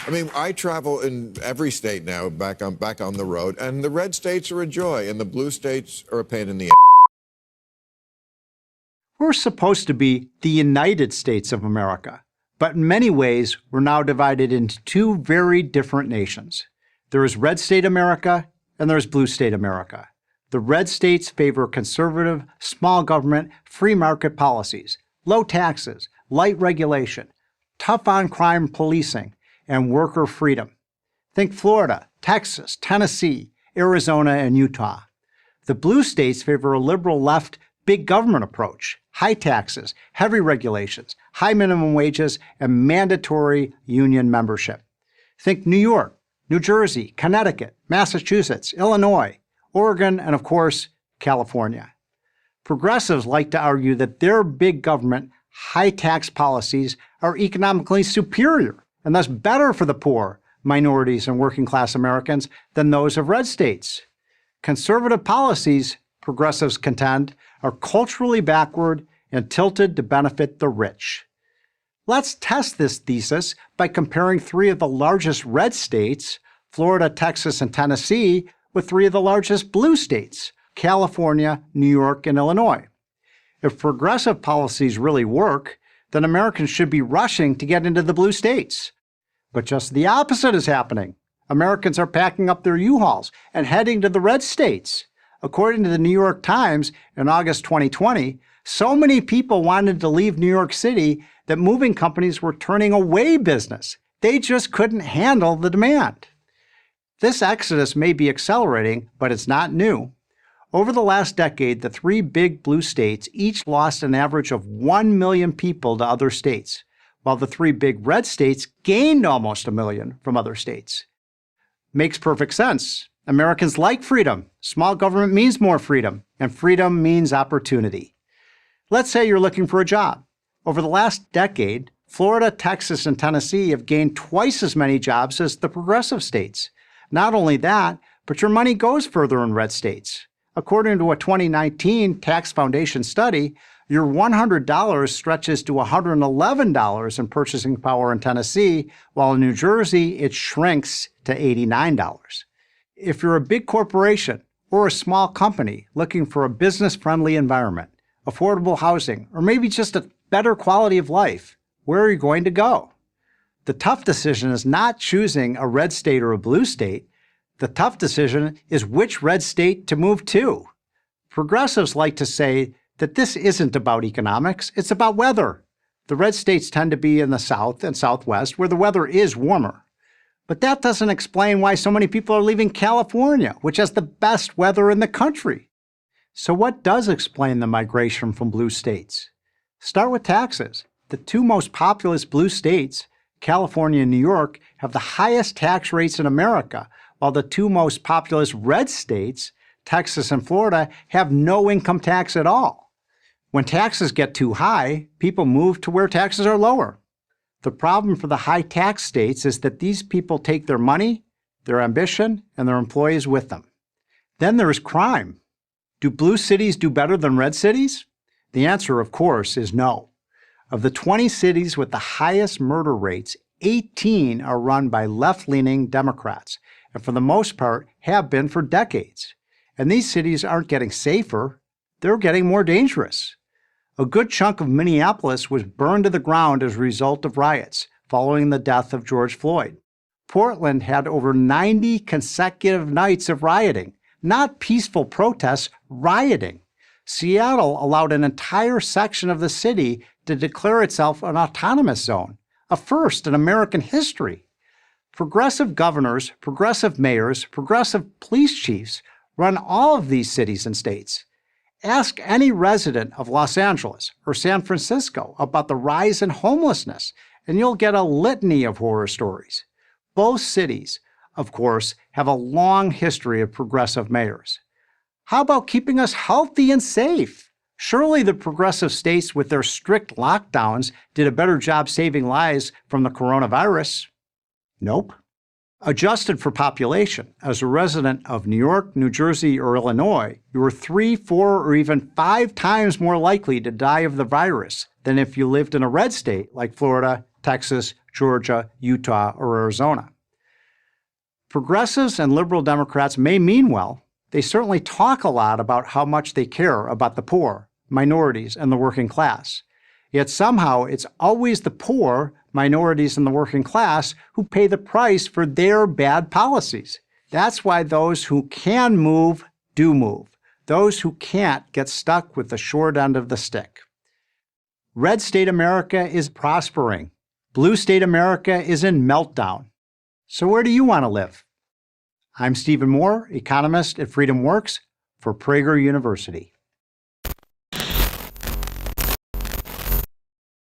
I mean, I travel in every state now, back on the road, and the red states are a joy, and the blue states are a pain in the ass. We're supposed to be the United States of America, but in many ways, we're now divided into two very different nations. There is red state America, and there's blue state America. The red states favor conservative, small government, free market policies, low taxes, light regulation, tough on crime policing, and worker freedom. Think Florida, Texas, Tennessee, Arizona, and Utah. The blue states favor a liberal left, big government approach, high taxes, heavy regulations, high minimum wages, and mandatory union membership. Think New York, New Jersey, Connecticut, Massachusetts, Illinois, Oregon, and of course, California. Progressives like to argue that their big government, high tax policies are economically superior and thus better for the poor, minorities, and working class Americans than those of red states. Conservative policies, progressives contend, are culturally backward and tilted to benefit the rich. Let's test this thesis by comparing three of the largest red states, Florida, Texas, and Tennessee, with three of the largest blue states, California, New York, and Illinois. If progressive policies really work, then Americans should be rushing to get into the blue states. But just the opposite is happening. Americans are packing up their U-Hauls and heading to the red states. According to the New York Times in August 2020, so many people wanted to leave New York City that moving companies were turning away business. They just couldn't handle the demand. This exodus may be accelerating, but it's not new. Over the last decade, the three big blue states each lost an average of 1 million people to other states, while the three big red states gained almost 1 million from other states. Makes perfect sense. Americans like freedom. Small government means more freedom, and freedom means opportunity. Let's say you're looking for a job. Over the last decade, Florida, Texas, and Tennessee have gained twice as many jobs as the progressive states. Not only that, but your money goes further in red states. According to a 2019 Tax Foundation study, your $100 stretches to $111 in purchasing power in Tennessee, while in New Jersey, it shrinks to $89. If you're a big corporation or a small company looking for a business-friendly environment, affordable housing, or maybe just a better quality of life, where are you going to go? The tough decision is not choosing a red state or a blue state. The tough decision is which red state to move to. Progressives like to say that this isn't about economics, it's about weather. The red states tend to be in the south and southwest where the weather is warmer. But that doesn't explain why so many people are leaving California, which has the best weather in the country. So what does explain the migration from blue states? Start with taxes. The two most populous blue states, California and New York, have the highest tax rates in America, while the two most populous red states, Texas and Florida, have no income tax at all. When taxes get too high, people move to where taxes are lower. The problem for the high tax states is that these people take their money, their ambition, and their employees with them. Then there is crime. Do blue cities do better than red cities? The answer, of course, is no. Of the 20 cities with the highest murder rates, 18 are run by left-leaning Democrats, and for the most part have been for decades. And these cities aren't getting safer, they're getting more dangerous. A good chunk of Minneapolis was burned to the ground as a result of riots following the death of George Floyd. Portland had over 90 consecutive nights of rioting, not peaceful protests, rioting. Seattle allowed an entire section of the city to declare itself an autonomous zone, a first in American history. Progressive governors, progressive mayors, progressive police chiefs run all of these cities and states. Ask any resident of Los Angeles or San Francisco about the rise in homelessness, and you'll get a litany of horror stories. Both cities, of course, have a long history of progressive mayors. How about keeping us healthy and safe? Surely the progressive states with their strict lockdowns did a better job saving lives from the coronavirus. Nope. Adjusted for population, as a resident of New York, New Jersey, or Illinois, you are 3, 4, or even 5 times more likely to die of the virus than if you lived in a red state like Florida, Texas, Georgia, Utah, or Arizona. Progressives and liberal Democrats may mean well. They certainly talk a lot about how much they care about the poor, minorities, and the working class. Yet somehow it's always the poor, minorities, and the working class who pay the price for their bad policies. That's why those who can move do move. Those who can't get stuck with the short end of the stick. Red state America is prospering. Blue state America is in meltdown. So where do you want to live? I'm Stephen Moore, economist at Freedom Works for Prager University.